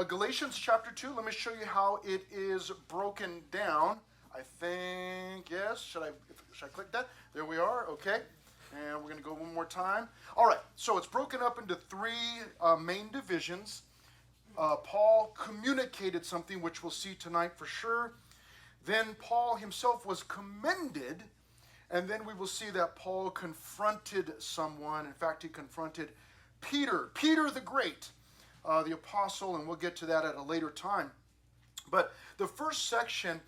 Galatians chapter 2, let me show you how it is broken down. I think, yes, should I click that? There we are, okay. And we're going to go one more time. All right, so it's broken up into three main divisions. Paul communicated something, which we'll see tonight for sure. Then Paul himself was commended, and then we will see that Paul confronted someone. In fact, he confronted Peter the Great, the apostle, and we'll get to that at a later time. But the first section,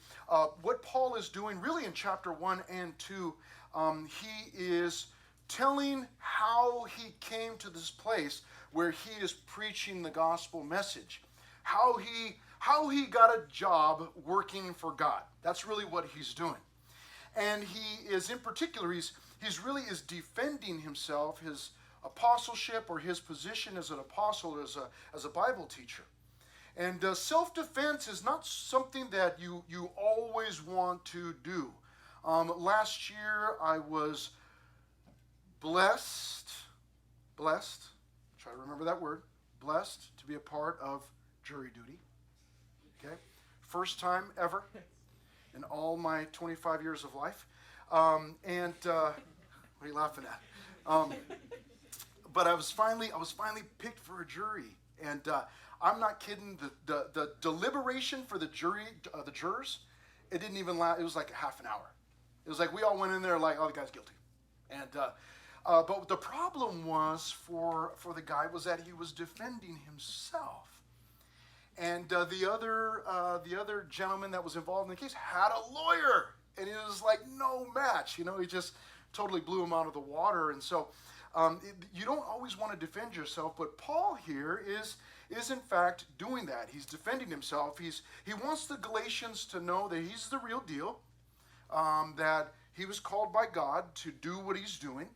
what Paul is doing really in chapter 1 and 2, he is telling how he came to this place where he is preaching the gospel message, how he got a job working for God. That's really what he's doing. And he is, in particular, he's really is defending himself, his apostleship or his position as an apostle or as a Bible teacher. And self-defense is not something that you always want to do. Last year I was blessed, try to remember that word, blessed to be a part of jury duty. Okay, first time ever in all my 25 years of life. What are you laughing at? But I was finally picked for a jury, and I'm not kidding. The deliberation for the jury, the jurors, it didn't even last. It was like a half an hour. It was like we all went in there like, oh, the guy's guilty. And but the problem was for the guy was that he was defending himself, and the other gentleman that was involved in the case had a lawyer, and it was like no match. You know, he just totally blew him out of the water, and so. You don't always want to defend yourself, but Paul here is in fact doing that. He's defending himself. He wants the Galatians to know that he's the real deal, that he was called by God to do what he's doing.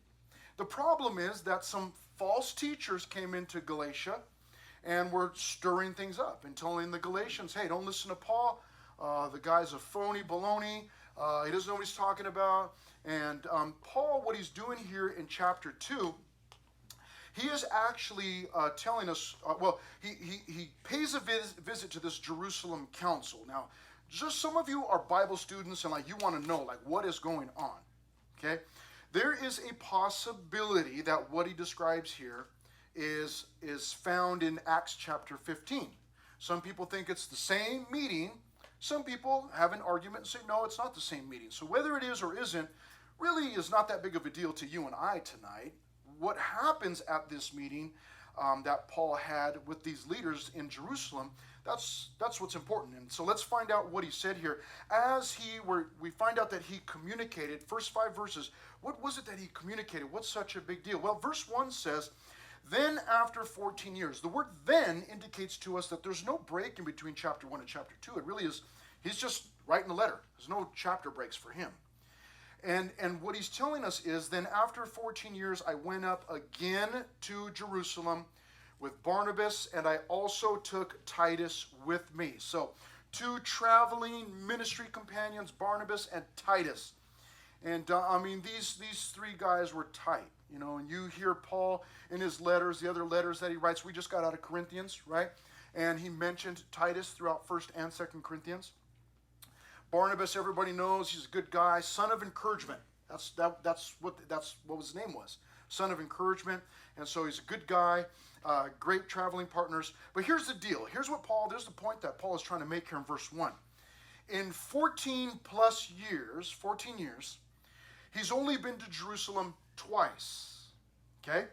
The problem is that some false teachers came into Galatia and were stirring things up and telling the Galatians, hey, don't listen to Paul. The guy's a phony baloney. He doesn't know what he's talking about. And Paul, what he's doing here in chapter 2, he is actually telling us, he pays a visit to this Jerusalem council. Now, just some of you are Bible students and like you want to know like what is going on, okay? There is a possibility that what he describes here is found in Acts chapter 15. Some people think it's the same meeting. Some people have an argument and say, no, it's not the same meeting. So whether it is or isn't, really is not that big of a deal to you and I tonight. What happens at this meeting that Paul had with these leaders in Jerusalem, that's what's important. And so let's find out what he said here. We find out that he communicated, first 5 verses, what was it that he communicated? What's such a big deal? Well, verse 1 says, then after 14 years. The word then indicates to us that there's no break in between chapter 1 and chapter 2. It really is, he's just writing a letter. There's no chapter breaks for him. And what he's telling us is, then after 14 years, I went up again to Jerusalem with Barnabas, and I also took Titus with me. So 2 traveling ministry companions, Barnabas and Titus. And I mean, these 3 guys were tight, you know, and you hear Paul in his letters, the other letters that he writes. We just got out of Corinthians, right? And he mentioned Titus throughout 1st and 2nd Corinthians. Barnabas, everybody knows, he's a good guy, son of encouragement. That's what his name was, son of encouragement. And so he's a good guy, great traveling partners. But here's the deal. There's the point that Paul is trying to make here in verse 1. In 14 years, he's only been to Jerusalem twice. Okay?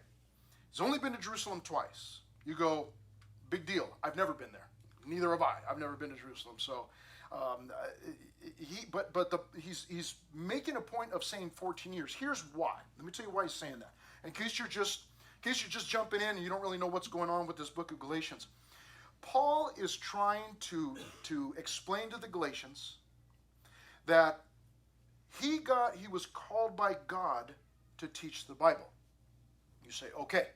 He's only been to Jerusalem twice. You go, big deal. I've never been there. Neither have I. I've never been to Jerusalem. So he's making a point of saying 14 years. Here's why. Let me tell you why he's saying that. In case you're just jumping in and you don't really know what's going on with this book of Galatians. Paul is trying to explain to the Galatians that he was called by God to teach the Bible. You say, okay.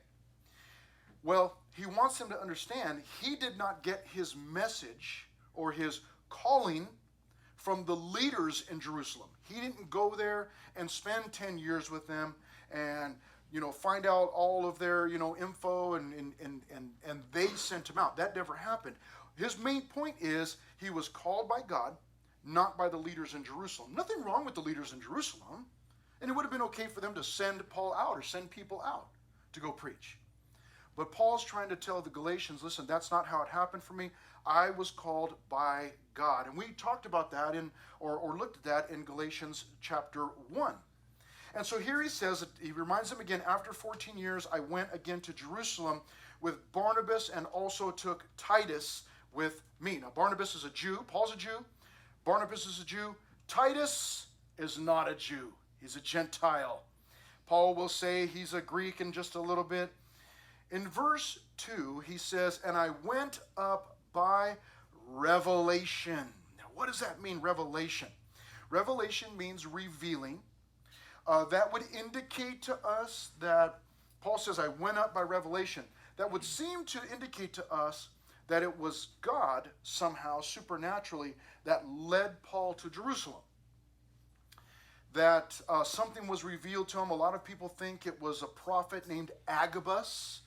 Well, he wants them to understand he did not get his message or his calling from the leaders in Jerusalem. He didn't go there and spend 10 years with them and find out all of their, info and they sent him out. That never happened. His main point is he was called by God, not by the leaders in Jerusalem. Nothing wrong with the leaders in Jerusalem. And it would have been okay for them to send Paul out or send people out to go preach. But Paul's trying to tell the Galatians, listen, that's not how it happened for me. I was called by God. And we talked about that or looked at that in Galatians chapter 1. And so here he says, he reminds them again, after 14 years, I went again to Jerusalem with Barnabas and also took Titus with me. Now, Barnabas is a Jew. Paul's a Jew. Barnabas is a Jew. Titus is not a Jew. He's a Gentile. Paul will say he's a Greek in just a little bit. In verse 2, he says, and I went up by revelation. Now, what does that mean, revelation? Revelation means revealing. That would indicate to us that, Paul says, I went up by revelation. That would seem to indicate to us that it was God somehow, supernaturally, that led Paul to Jerusalem. That something was revealed to him. A lot of people think it was a prophet named Agabus.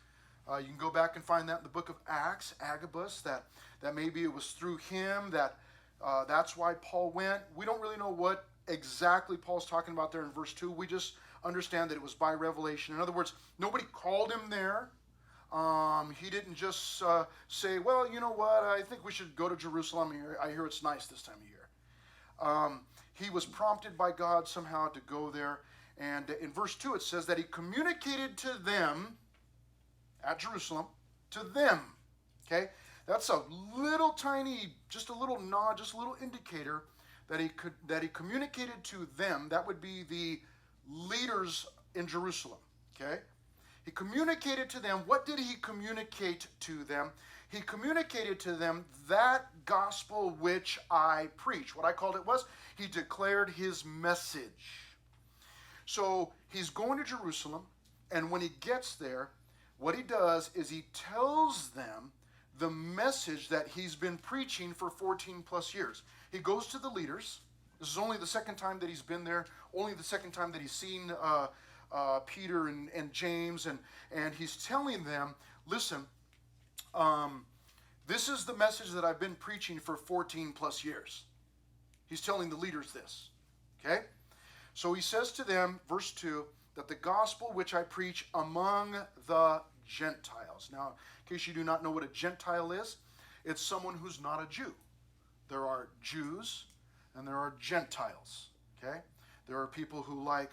You can go back and find that in the book of Acts, Agabus, that maybe it was through him that's why Paul went. We don't really know what exactly Paul's talking about there in verse 2. We just understand that it was by revelation. In other words, nobody called him there. He didn't just say, well, you know what, I think we should go to Jerusalem. I hear it's nice this time of year. He was prompted by God somehow to go there. And in verse 2 it says that he communicated to them at Jerusalem, to them. Okay? That's a little tiny, just a little nod, just a little indicator that he communicated to them. That would be the leaders in Jerusalem. Okay? He communicated to them. What did he communicate to them? He communicated to them that gospel which I preach. What I called it was, he declared his message. So he's going to Jerusalem, and when he gets there, what he does is he tells them the message that he's been preaching for 14 plus years. He goes to the leaders. This is only the second time that he's been there, only the second time that he's seen Peter and James, and he's telling them, listen, this is the message that I've been preaching for 14 plus years. He's telling the leaders this, okay? So he says to them, verse 2, that the gospel which I preach among the Gentiles. Now, in case you do not know what a Gentile is, it's someone who's not a Jew. There are Jews and there are Gentiles, okay? There are people who like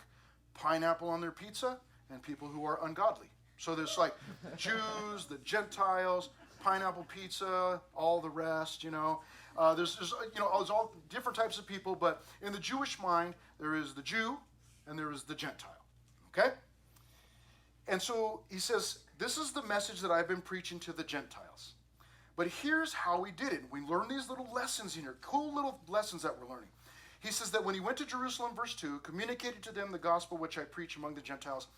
pineapple on their pizza and people who are ungodly. So there's like Jews, the Gentiles, pineapple pizza, all the rest, There's all different types of people, but in the Jewish mind, there is the Jew and there is the Gentile, okay? And so he says, this is the message that I've been preaching to the Gentiles. But here's how we did it. We learned these little lessons in here, cool little lessons that we're learning. He says that when he went to Jerusalem, verse 2, communicated to them the gospel which I preach among the Gentiles,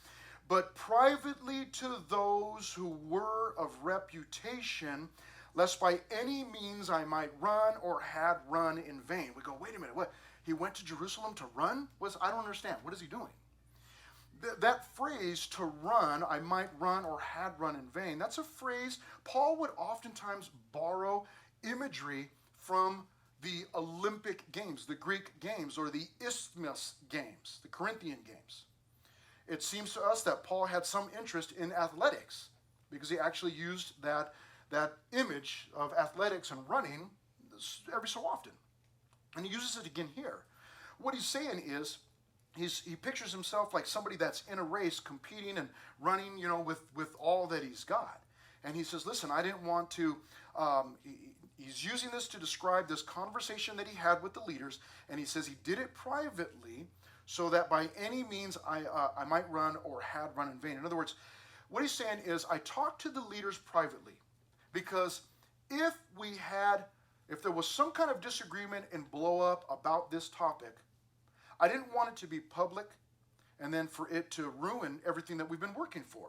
but privately to those who were of reputation, lest by any means I might run or had run in vain. We go, wait a minute, what? He went to Jerusalem to run? I don't understand. What is he doing? That phrase, to run, I might run or had run in vain, that's a phrase Paul would oftentimes borrow imagery from the Olympic Games, the Greek Games, or the Isthmus Games, the Corinthian Games. It seems to us that Paul had some interest in athletics because he actually used that image of athletics and running every so often. And he uses it again here. What he's saying is, he pictures himself like somebody that's in a race competing and running, with all that he's got. And he says, listen, I didn't want to, he's using this to describe this conversation that he had with the leaders. And he says he did it privately so that by any means I might run or had run in vain. In other words, what he's saying is I talked to the leaders privately because if there was some kind of disagreement and blow up about this topic, I didn't want it to be public and then for it to ruin everything that we've been working for,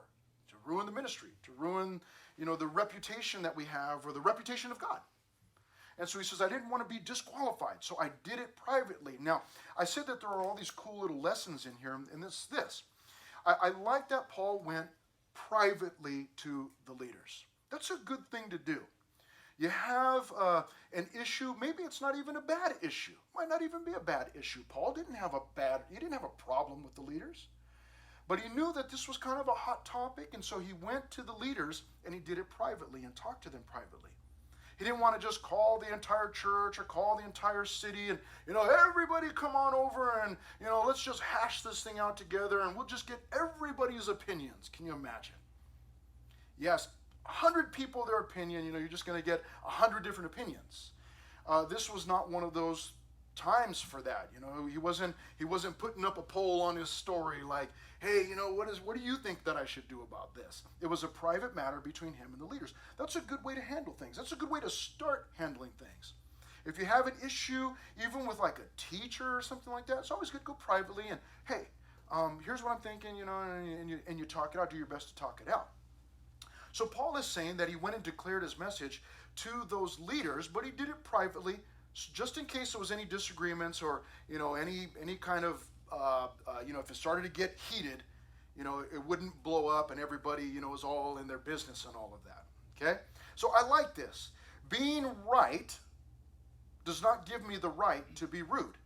to ruin the ministry, to ruin, the reputation that we have or the reputation of God. And so he says, I didn't want to be disqualified, so I did it privately. Now, I said that there are all these cool little lessons in here, and this. I like that Paul went privately to the leaders. That's a good thing to do. You have an issue, maybe it's not even a bad issue. Might not even be a bad issue. Paul didn't have he didn't have a problem with the leaders. But he knew that this was kind of a hot topic, and so he went to the leaders and he did it privately and talked to them privately. He didn't want to just call the entire church or call the entire city and, everybody come on over and, let's just hash this thing out together and we'll just get everybody's opinions. Can you imagine? Yes, 100 people, their opinion, you're just going to get 100 different opinions. This was not one of those times for that. He wasn't putting up a poll on his story like, hey, what do you think that I should do about this? It was a private matter between him and the leaders. That's a good way to handle things. That's a good way to start handling things. If you have an issue, even with like a teacher or something like that, it's always good to go privately and, hey, here's what I'm thinking, and you talk it out, do your best to talk it out. So Paul is saying that he went and declared his message to those leaders, but he did it privately, just in case there was any disagreements or any kind of if it started to get heated, it wouldn't blow up and everybody is all in their business and all of that. Okay, so I like this. Being right does not give me the right to be rude.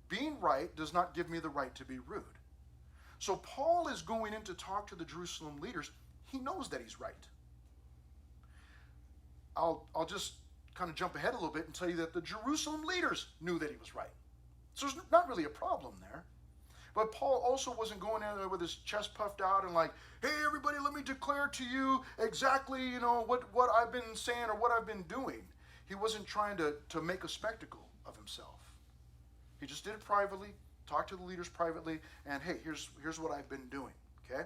Being right does not give me the right to be rude. So Paul is going in to talk to the Jerusalem leaders. He knows that he's right. I'll just kind of jump ahead a little bit and tell you that the Jerusalem leaders knew that he was right. So there's not really a problem there. But Paul also wasn't going in there with his chest puffed out and like, hey, everybody, let me declare to you exactly, what I've been saying or what I've been doing. He wasn't trying to make a spectacle of himself. He just did it privately, talked to the leaders privately, and hey, here's what I've been doing, okay?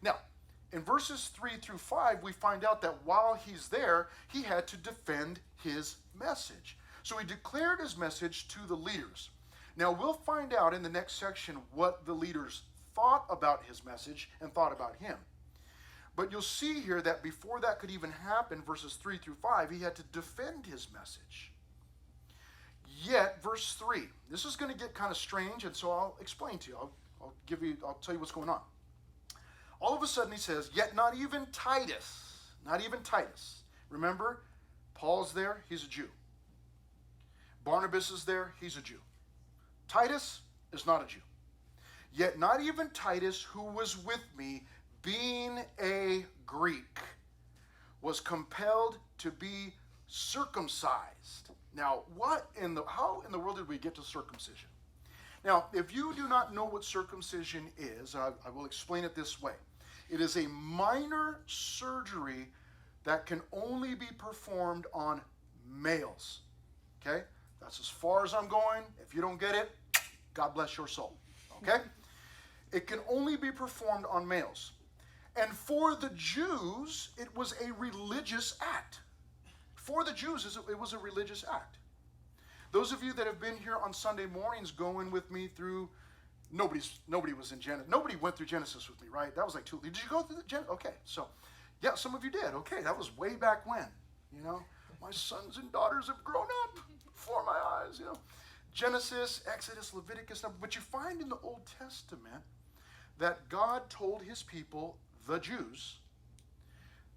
Now, in verses 3 through 5, we find out that while he's there, he had to defend his message. So he declared his message to the leaders. Now, we'll find out in the next section what the leaders thought about his message and thought about him. But you'll see here that before that could even happen, verses 3 through 5, he had to defend his message. Yet, verse 3, this is going to get kind of strange, and so I'll explain to you. I'll tell you what's going on. All of a sudden he says, yet not even Titus. Remember, Paul's there, he's a Jew. Barnabas is there, he's a Jew. Titus is not a Jew. Yet not even Titus, who was with me, being a Greek, was compelled to be circumcised. Now, how in the world did we get to circumcision? Now, if you do not know what circumcision is, I will explain it this way. It is a minor surgery that can only be performed on males. Okay? That's as far as I'm going. If you don't get it, God bless your soul. Okay? It can only be performed on males. And for the Jews, it was a religious act. For the Jews, it was a religious act. Those of you that have been here on Sunday mornings going with me through, nobody was in Genesis. Nobody went through Genesis with me, right? That was like did you go through the Genesis? Okay, so, yeah, some of you did. Okay, that was way back when, My sons and daughters have grown up before my eyes, Genesis, Exodus, Leviticus, but you find in the Old Testament that God told his people, the Jews,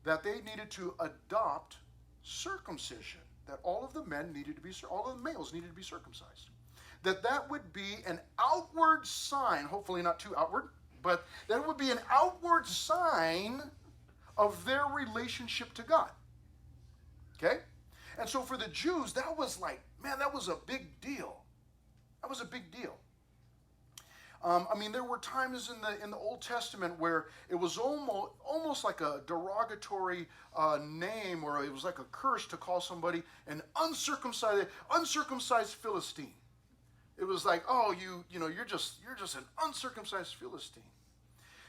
that they needed to adopt circumcision, that all of the males needed to be circumcised. That would be an outward sign, hopefully not too outward, but that would be an outward sign of their relationship to God. Okay? And so for the Jews, that was like, man, that was a big deal. That was a big deal. There were times in the Old Testament where it was almost like a derogatory name, or it was like a curse to call somebody an uncircumcised Philistine. It was like, oh, you're just an uncircumcised Philistine.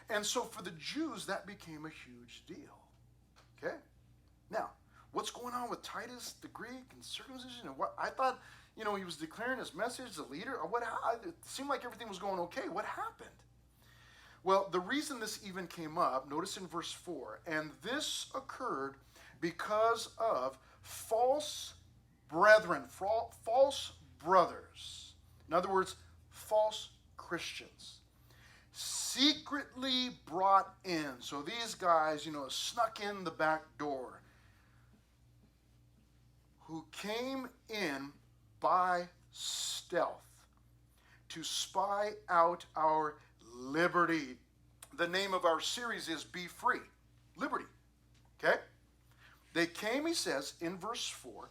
And so for the Jews, that became a huge deal. Okay? Now, what's going on with Titus, the Greek, and circumcision? And what I thought, he was declaring his message, the leader. It seemed like everything was going okay. What happened? Well, the reason this even came up, notice in verse 4, and this occurred because of false brethren, false brothers. In other words, false Christians, secretly brought in. So these guys, snuck in the back door, who came in by stealth to spy out our liberty. The name of our series is Be Free, Liberty. Okay? They came, he says, in verse 4,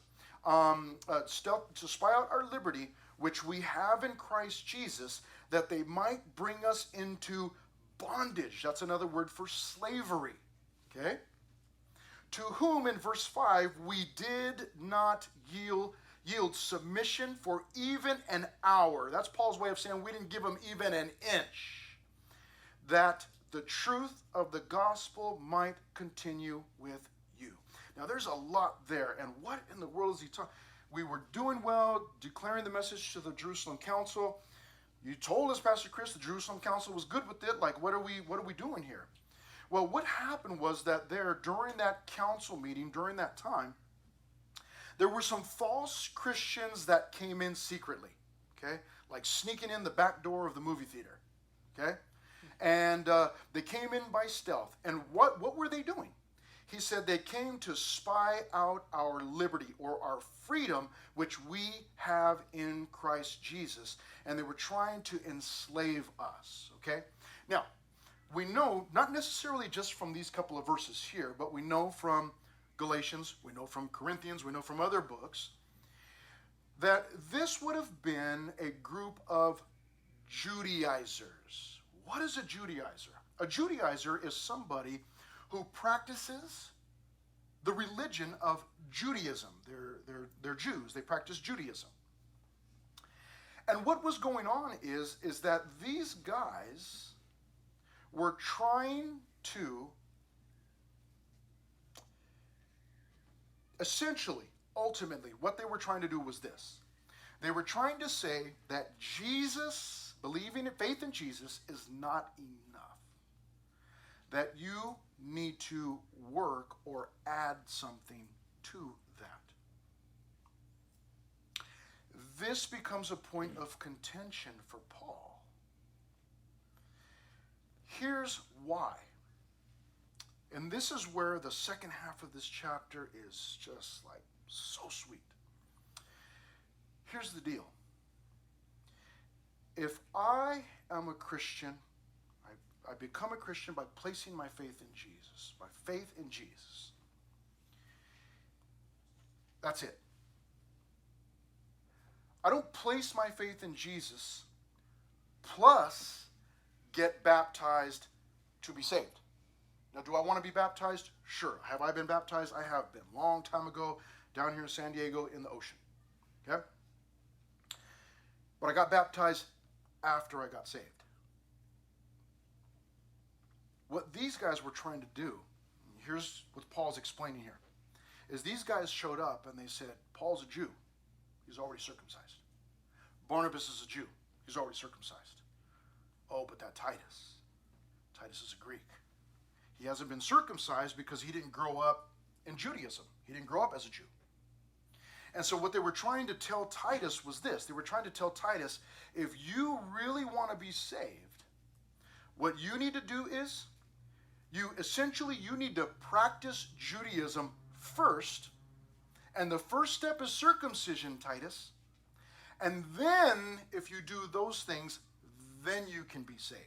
stealth, to spy out our liberty, which we have in Christ Jesus, that they might bring us into bondage. That's another word for slavery. Okay? To whom, in verse 5, we did not yield submission for even an hour. That's Paul's way of saying we didn't give them even an inch. That the truth of the gospel might continue with you. Now, there's a lot there. And what in the world is he talking? We were doing well, declaring the message to the Jerusalem Council. You told us, Pastor Chris, the Jerusalem Council was good with it. Like, what are we doing here? Well, what happened was that during that council meeting, during that time, there were some false Christians that came in secretly, okay? Like sneaking in the back door of the movie theater, okay? And they came in by stealth. And what were they doing? He said they came to spy out our liberty or our freedom, which we have in Christ Jesus. And they were trying to enslave us, okay? Now, we know, not necessarily just from these couple of verses here, but we know from Galatians, we know from Corinthians, we know from other books, that this would have been a group of Judaizers. What is a Judaizer? A Judaizer is somebody who practices the religion of Judaism. They're Jews. They practice Judaism. And what was going on is that these guys were trying to essentially, ultimately, what they were trying to do was this. They were trying to say that Jesus, believing in faith in Jesus, is not enough. That you need to work or add something to that. This becomes a point of contention for Paul. Here's why. And this is where the second half of this chapter is just like so sweet. Here's the deal. If I am a Christian, I become a Christian by placing my faith in Jesus, by faith in Jesus. That's it. I don't place my faith in Jesus plus get baptized to be saved. Now, do I want to be baptized? Sure. Have I been baptized? I have been. Long time ago, down here in San Diego in the ocean. Okay? But I got baptized after I got saved. What these guys were trying to do, here's what Paul's explaining here, is these guys showed up and they said, Paul's a Jew. He's already circumcised. Barnabas is a Jew. He's already circumcised. Oh, but that Titus is a Greek. He hasn't been circumcised because he didn't grow up in Judaism. He didn't grow up as a Jew. And so what they were trying to tell Titus was this. They were trying to tell Titus, if you really want to be saved, what you need to do is, you need to practice Judaism first. And the first step is circumcision, Titus. And then, if you do those things, then you can be saved.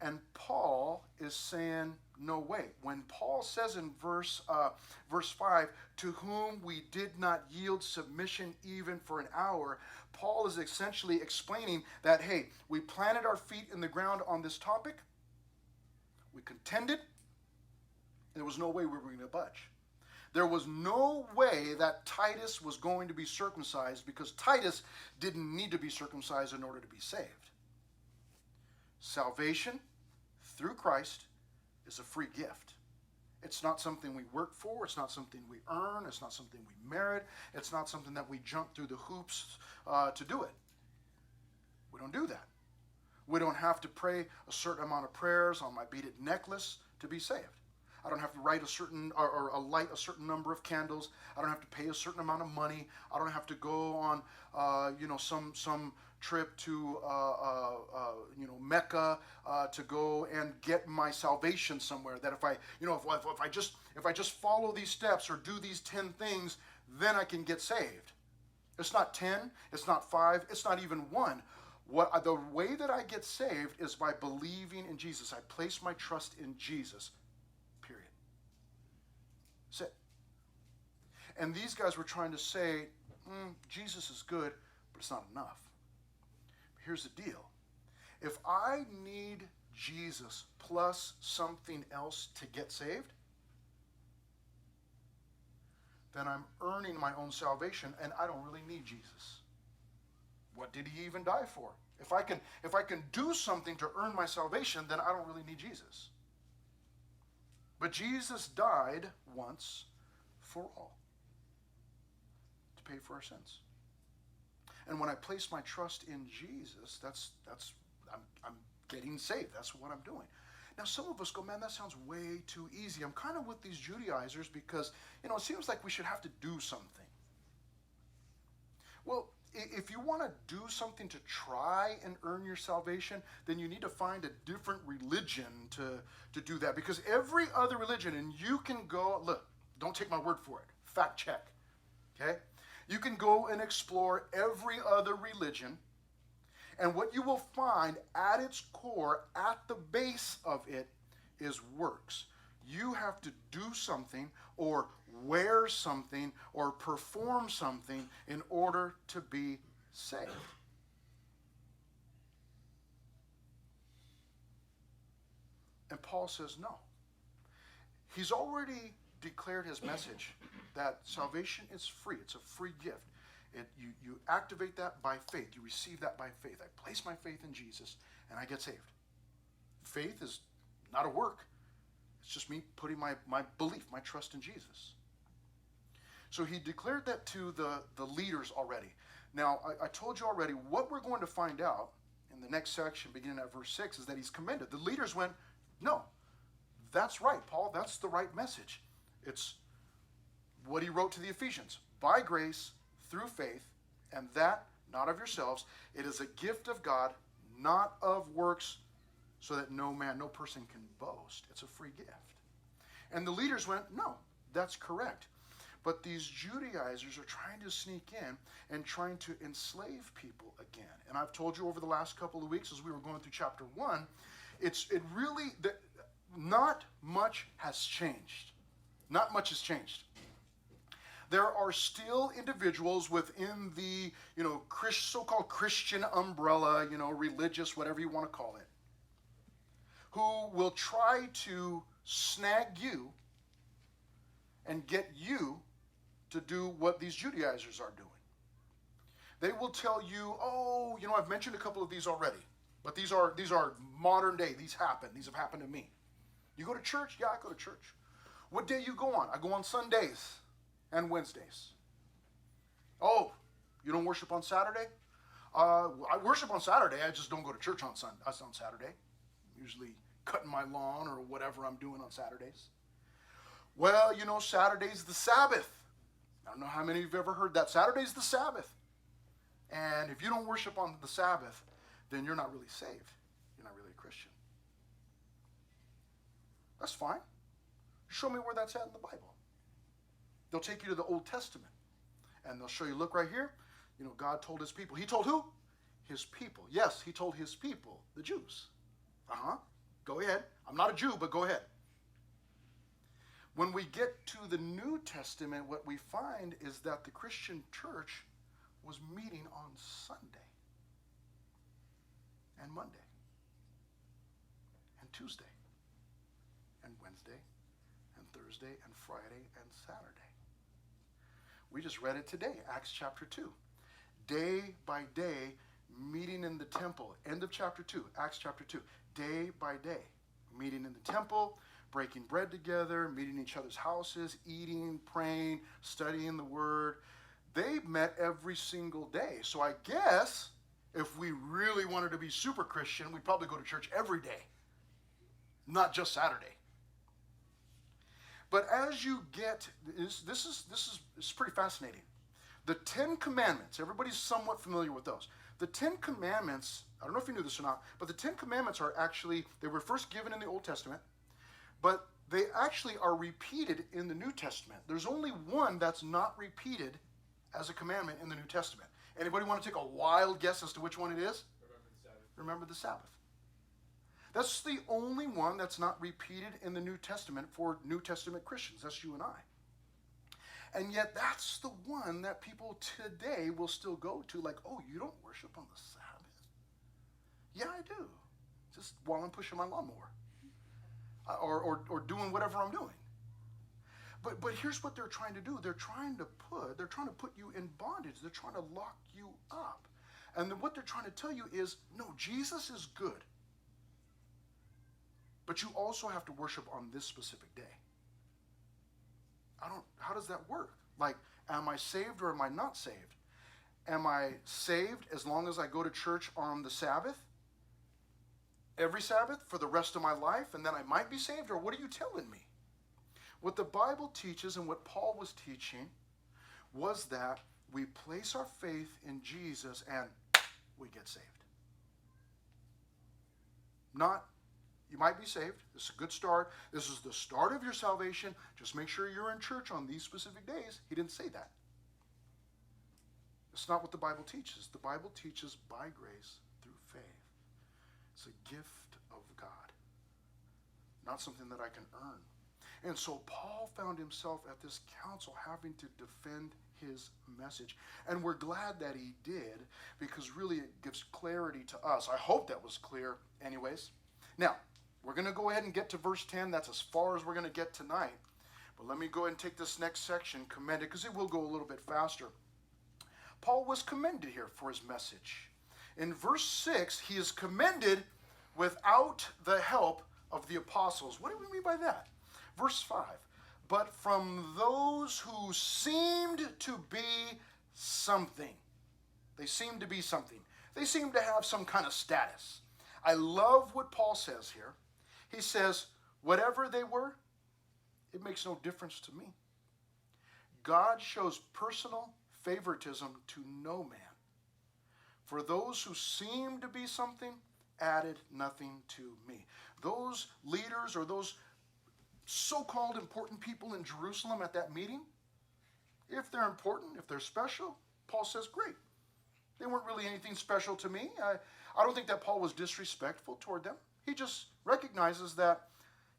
And Paul is saying, no way. When Paul says in verse 5, to whom we did not yield submission even for an hour, Paul is essentially explaining that, hey, we planted our feet in the ground on this topic. We contended. And there was no way we were going to budge. There was no way that Titus was going to be circumcised because Titus didn't need to be circumcised in order to be saved. Salvation through Christ is a free gift. It's not something we work for. It's not something we earn. It's not something we merit. It's not something that we jump through the hoops to do it. We don't do that. We don't have to pray a certain amount of prayers on my beaded necklace to be saved. I don't have to write a certain or light a certain number of candles. I don't have to pay a certain amount of money. I don't have to go on some trip to Mecca to go and get my salvation somewhere. That if I just follow these steps or do these 10 things, then I can get saved. It's not 10. It's not 5. It's not even 1. The way that I get saved is by believing in Jesus. I place my trust in Jesus. Period. That's it. And these guys were trying to say, Jesus is good, but it's not enough. Here's the deal. If I need Jesus plus something else to get saved, then I'm earning my own salvation, and I don't really need Jesus. What did he even die for? If I can do something to earn my salvation, then I don't really need Jesus. But Jesus died once for all to pay for our sins. And when I place my trust in Jesus, I'm getting saved. That's what I'm doing. Now, some of us go, man, that sounds way too easy. I'm kind of with these Judaizers because, it seems like we should have to do something. Well, if you want to do something to try and earn your salvation, then you need to find a different religion to do that. Because every other religion, and you can go, look, don't take my word for it. Fact check. Okay? You can go and explore every other religion, and what you will find at its core, at the base of it, is works. You have to do something or wear something or perform something in order to be saved. And Paul says no. He's already declared his message that salvation is free. It's a free gift. You activate that by faith. You receive that by faith. I place my faith in Jesus and I get saved. Faith is not a work. It's just me putting my belief, my trust in Jesus. So he declared that to the leaders already. Now, I told you already, what we're going to find out in the next section, beginning at verse 6, is that he's commended. The leaders went, no, that's right, Paul. That's the right message. It's what he wrote to the Ephesians. By grace, through faith, and that not of yourselves. It is a gift of God, not of works, so that no person can boast. It's a free gift. And the leaders went, no, that's correct. But these Judaizers are trying to sneak in and trying to enslave people again. And I've told you over the last couple of weeks as we were going through chapter 1, not much has changed. Not much has changed. There are still individuals within the, so-called Christian umbrella, religious, whatever you want to call it, who will try to snag you and get you to do what these Judaizers are doing. They will tell you, I've mentioned a couple of these already, but these are modern day. These have happened to me. You go to church? Yeah, I go to church. What day you go on? I go on Sundays and Wednesdays. Oh, you don't worship on Saturday? I worship on Saturday. I just don't go to church on Saturday. I'm usually cutting my lawn or whatever I'm doing on Saturdays. Well, Saturday's the Sabbath. I don't know how many of you have ever heard that. Saturday's the Sabbath. And if you don't worship on the Sabbath, then you're not really saved. You're not really a Christian. That's fine. Show me where that's at in the Bible. They'll take you to the Old Testament. And they'll show you, look right here. God told his people. He told who? His people. Yes, he told his people, the Jews. Go ahead. I'm not a Jew, but go ahead. When we get to the New Testament, what we find is that the Christian church was meeting on Sunday and Monday and Tuesday and Wednesday and Thursday and Friday and Saturday. We just read it today, Acts chapter 2. Day by day, meeting in the temple. End of chapter 2, Acts chapter 2. Day by day, meeting in the temple, breaking bread together, meeting in each other's houses, eating, praying, studying the word. They met every single day. So I guess if we really wanted to be super Christian, we'd probably go to church every day, not just Saturday. But as you get, this is pretty fascinating. The 10 Commandments, everybody's somewhat familiar with those. The Ten Commandments, I don't know if you knew this or not, but the Ten Commandments are actually, they were first given in the Old Testament, but they actually are repeated in the New Testament. There's only one that's not repeated as a commandment in the New Testament. Anybody want to take a wild guess as to which one it is? Remember the Sabbath. That's the only one that's not repeated in the New Testament for New Testament Christians. That's you and I. And yet that's the one that people today will still go to, like, oh, you don't worship on the Sabbath? Yeah, I do. Just while I'm pushing my lawnmower. Or doing whatever I'm doing. But here's what they're trying to do. They're trying to put you in bondage. They're trying to lock you up. And then what they're trying to tell you is, no, Jesus is good. But you also have to worship on this specific day. How does that work? Like, am I saved or am I not saved? Am I saved as long as I go to church on the Sabbath? Every Sabbath for the rest of my life, and then I might be saved? Or what are you telling me? What the Bible teaches and what Paul was teaching was that we place our faith in Jesus and we get saved. Not, you might be saved. This is a good start. This is the start of your salvation. Just make sure you're in church on these specific days. He didn't say that. It's not what the Bible teaches. The Bible teaches by grace through faith. It's a gift of God, not something that I can earn. And so Paul found himself at this council having to defend his message. And we're glad that he did, because really it gives clarity to us. I hope that was clear anyways. Now, we're going to go ahead and get to verse 10. That's as far as we're going to get tonight. But let me go ahead and take this next section, commended, because it will go a little bit faster. Paul was commended here for his message. In verse 6, he is commended without the help of the apostles. What do we mean by that? Verse 5, but from those who seemed to be something. They seemed to be something. They seemed to have some kind of status. I love what Paul says here. He says, whatever they were, it makes no difference to me. God shows personal favoritism to no man. For those who seemed to be something added nothing to me. Those leaders or those so-called important people in Jerusalem at that meeting, if they're important, if they're special, Paul says, great. They weren't really anything special to me. I don't think that Paul was disrespectful toward them. He just recognizes that,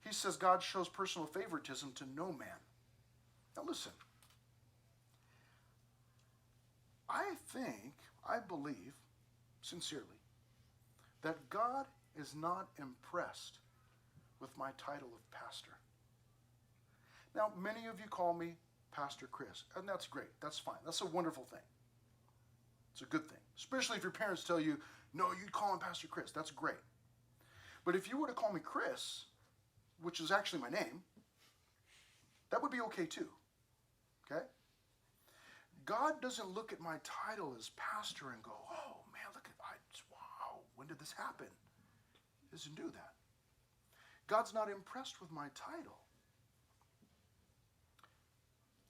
he says, God shows personal favoritism to no man. Now listen, I believe, sincerely, that God is not impressed with my title of pastor. Now, many of you call me Pastor Chris, and that's great. That's fine. That's a wonderful thing. It's a good thing, especially if your parents tell you, no, you call him Pastor Chris. That's great. But if you were to call me Chris, which is actually my name, that would be okay too. Okay? God doesn't look at my title as pastor and go, oh man, wow, when did this happen? He doesn't do that. God's not impressed with my title.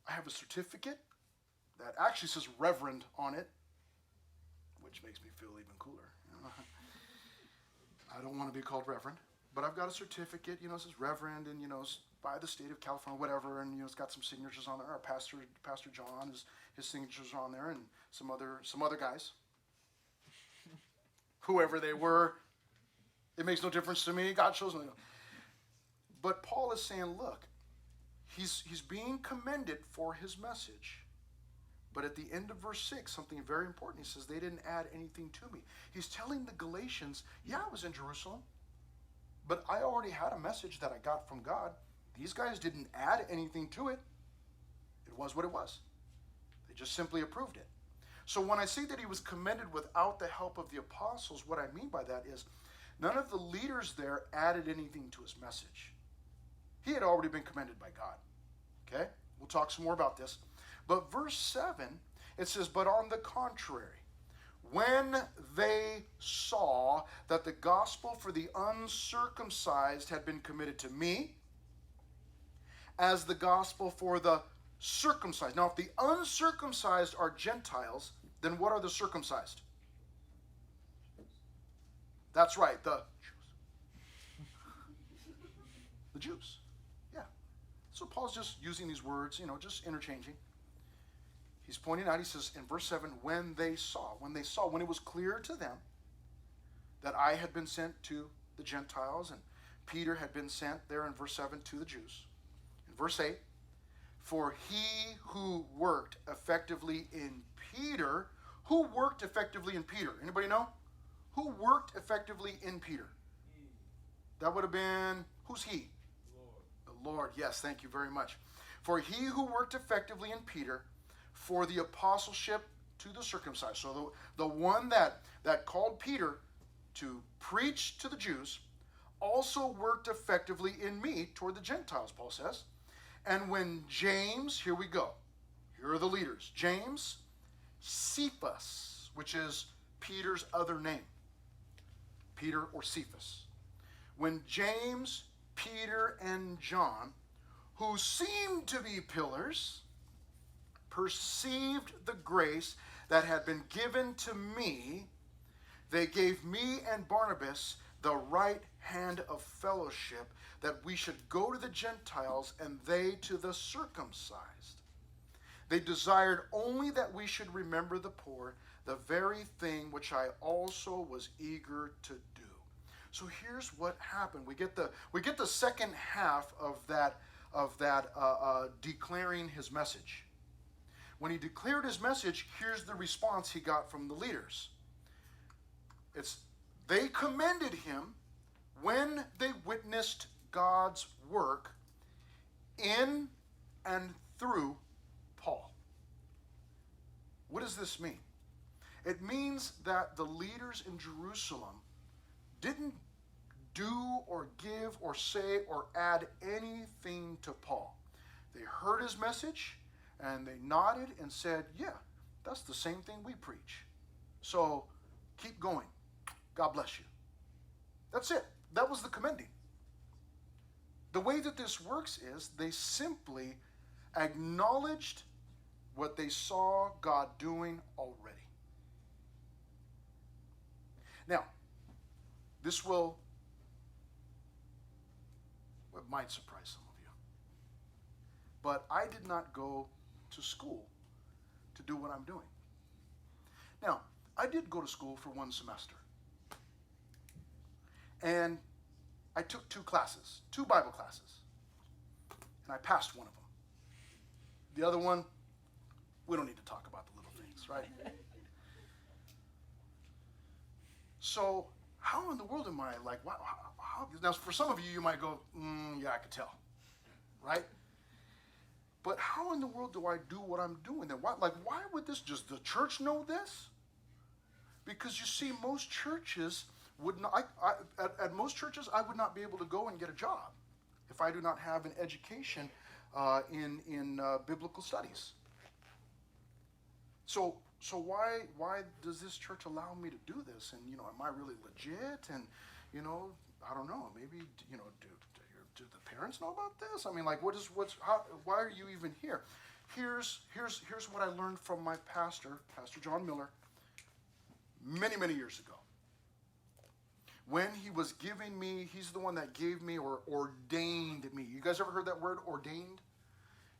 I have a certificate that actually says Reverend on it, which makes me feel even cooler. You know? I don't want to be called Reverend, but I've got a certificate, it says Reverend, and, it's by the state of California, whatever, and, it's got some signatures on there. Our Pastor John, his signatures are on there, and some other guys. Whoever they were, it makes no difference to me. God shows me. But Paul is saying, look, he's being commended for his message. But at the end of verse 6, something very important. He says, they didn't add anything to me. He's telling the Galatians, yeah, I was in Jerusalem, but I already had a message that I got from God. These guys didn't add anything to it. It was what it was. They just simply approved it. So when I say that he was commended without the help of the apostles, what I mean by that is none of the leaders there added anything to his message. He had already been commended by God. Okay? We'll talk some more about this. But verse 7, it says, but on the contrary, when they saw that the gospel for the uncircumcised had been committed to me, as the gospel for the circumcised. Now, if the uncircumcised are Gentiles, then what are the circumcised? That's right, the Jews. Yeah. So Paul's just using these words, just interchanging. He's pointing out, he says in verse 7, when it was clear to them that I had been sent to the Gentiles and Peter had been sent there in verse 7 to the Jews. In verse 8, for he who worked effectively in Peter, who worked effectively in Peter? Anybody know? Who worked effectively in Peter? That would have been, who's he? The Lord. Yes, thank you very much. For he who worked effectively in Peter for the apostleship to the circumcised. So the one that called Peter to preach to the Jews also worked effectively in me toward the Gentiles, Paul says. And when James, here we go. Here are the leaders. James, Cephas, which is Peter's other name. Peter or Cephas. When James, Peter, and John, who seemed to be pillars, perceived the grace that had been given to me, they gave me and Barnabas the right hand of fellowship, that we should go to the Gentiles and they to the circumcised. They desired only that we should remember the poor, the very thing which I also was eager to do. So here's what happened. We get the second half of that declaring his message. When he declared his message, here's the response he got from the leaders. They commended him when they witnessed God's work in and through Paul. What does this mean? It means that the leaders in Jerusalem didn't do or give or say or add anything to Paul. They heard his message and they nodded and said, yeah, that's the same thing we preach. So keep going. God bless you. That's it. That was the commending. The way that this works is they simply acknowledged what they saw God doing already. Now, this might surprise some of you. But I did not go to school to do what I'm doing. Now, I did go to school for one semester. And I took two Bible classes. And I passed one of them. The other one, we don't need to talk about the little things, right? So, how in the world am I like, wow, how? Now, for some of you, you might go, yeah, I could tell, right? But how in the world do I do what I'm doing then? Why would the church know this? Because you see, most churches would not, at most churches, I would not be able to go and get a job if I do not have an education in biblical studies. So why does this church allow me to do this? And, am I really legit? And, I don't know, maybe, do the parents know about this? I mean, like, why are you even here? Here's what I learned from my pastor, Pastor John Miller, many, many years ago. When he was giving me, he's the one that gave me or ordained me. You guys ever heard that word, ordained?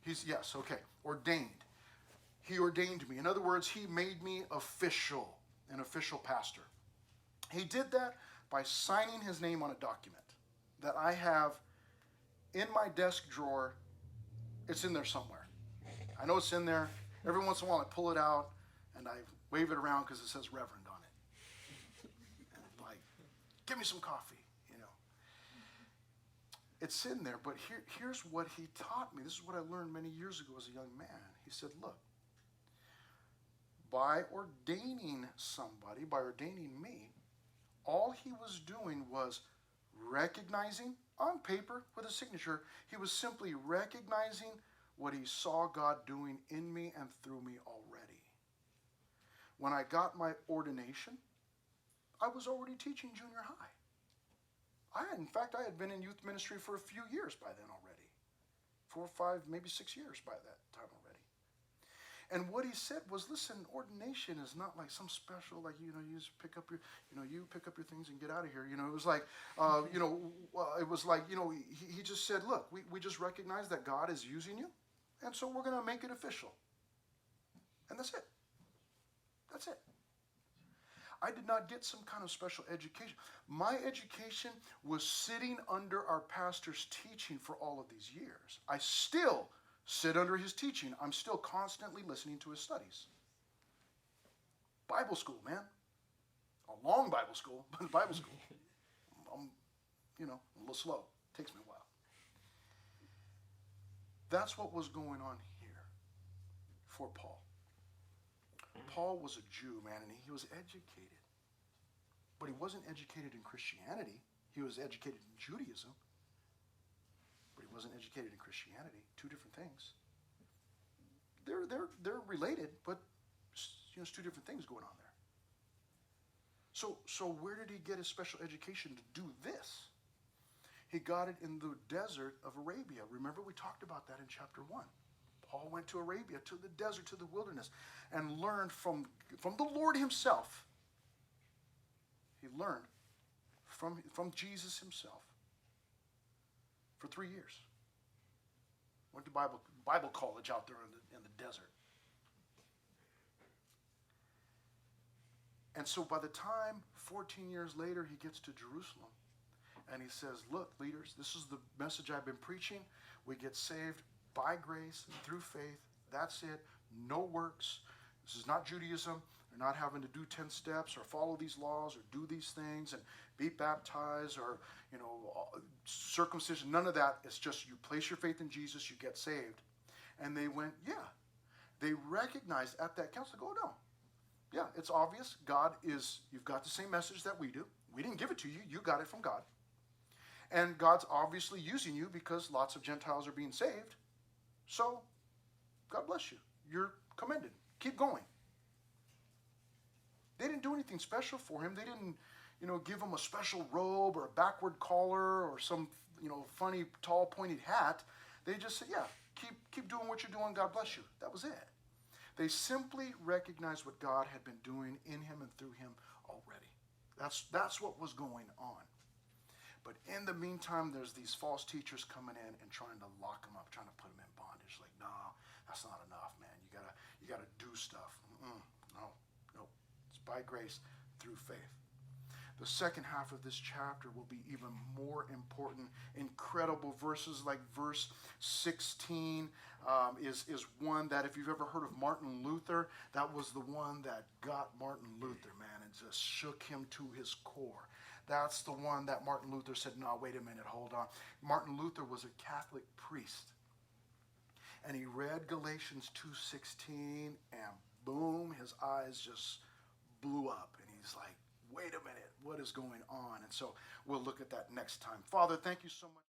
Yes, okay, ordained. He ordained me. In other words, he made me an official pastor. He did that by signing his name on a document that I have in my desk drawer. It's in there somewhere. I know it's in there. Every once in a while I pull it out and I wave it around because it says Reverend on it. And like, give me some coffee, It's in there, but here's what he taught me. This is what I learned many years ago as a young man. He said, look, by ordaining somebody, by ordaining me, all he was doing was recognizing on paper with a signature, he was simply recognizing what he saw God doing in me and through me already. When I got my ordination, I was already teaching junior high. I had been in youth ministry for a few years by then already. 4 or 5, maybe 6 years by that time already. And what he said was, listen, ordination is not like some special, like, you just pick up your, you pick up your things and get out of here. It was like, it was like, he just said, look, we just recognize that God is using you, and so we're going to make it official. And that's it. That's it. I did not get some kind of special education. My education was sitting under our pastor's teaching for all of these years. I still sit under his teaching. I'm still constantly listening to his studies. Bible school, man. A long Bible school, but Bible school. I'm, a little slow. Takes me a while. That's what was going on here for Paul. Paul was a Jew, man, and he was educated. But he wasn't educated in Christianity. He was educated in Judaism. But he wasn't educated in Christianity. Two different things. They're related, but it's two different things going on there. So where did he get his special education to do this? He got it in the desert of Arabia. Remember, we talked about that in chapter 1. Paul went to Arabia, to the desert, to the wilderness, and learned from the Lord himself. He learned from Jesus himself for 3 years. Went to Bible college out there in the desert. And so by the time 14 years later he gets to Jerusalem, and he says, look, leaders, this is the message I've been preaching. We get saved by grace and through faith. That's it. No works. This is not Judaism. They're not having to do 10 steps or follow these laws or do these things and be baptized or, circumcision. None of that. It's just you place your faith in Jesus, you get saved. And they went, yeah. They recognized at that council, go, no. Yeah, it's obvious. You've got the same message that we do. We didn't give it to you. You got it from God. And God's obviously using you because lots of Gentiles are being saved. So, God bless you. You're commended. Keep going. They didn't do anything special for him. They didn't, give him a special robe or a backward collar or some, funny, tall, pointed hat. They just said, yeah, keep doing what you're doing. God bless you. That was it. They simply recognized what God had been doing in him and through him already. That's what was going on. But in the meantime, there's these false teachers coming in and trying to lock them up, trying to put them in bondage. Like, no, that's not enough, man. You gotta do stuff. No. It's by grace through faith. The second half of this chapter will be even more important. Incredible verses like verse 16 is one that if you've ever heard of Martin Luther, that was the one that got Martin Luther, man, and just shook him to his core. That's the one that Martin Luther said, no, wait a minute, hold on. Martin Luther was a Catholic priest. And he read Galatians 2:16, and boom, his eyes just blew up. And he's like, wait a minute, what is going on? And so we'll look at that next time. Father, thank you so much.